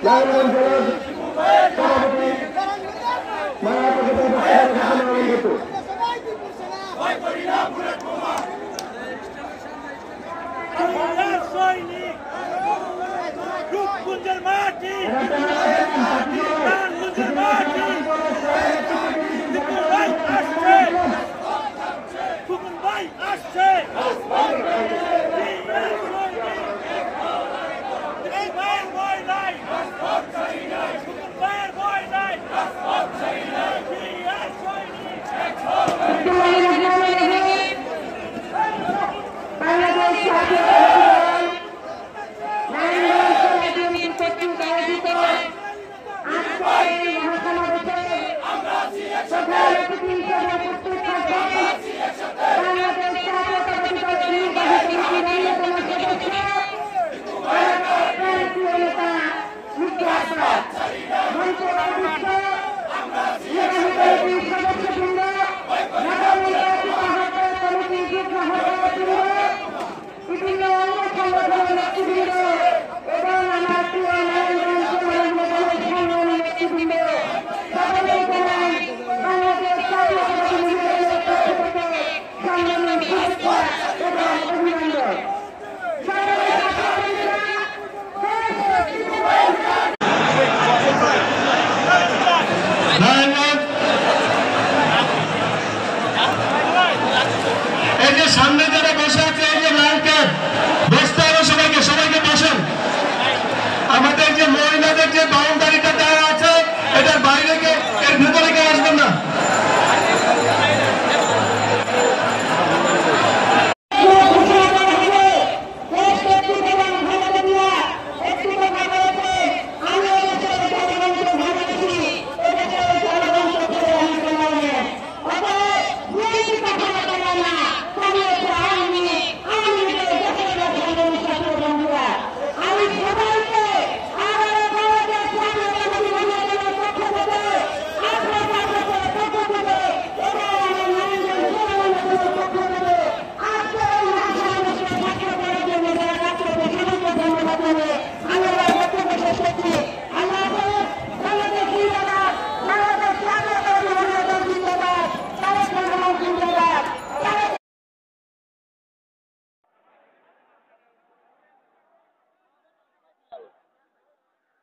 নারায়ণগঞ্জ জেলার সভাপতি সামনে যারা বসে আছে এই যে লাইনকে বসতে হবে সবাইকে বসেন। আমাদের যে মহিলাদের যে বাউন্ডারিটা দেওয়া আছে এটার বাইরে এর ভেতরে কেউ আসবেন না।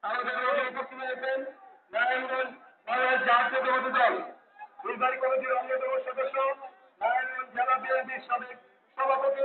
আমাদের উপস্থিত হয়েছেন নারায়ণগঞ্জ বাংলাদেশ জাতীয়তাবাদী দল নির্বাহী কমিটির অন্যতম সদস্য নারায়ণগঞ্জ জেলা বিএনপির সাবেক সভাপতি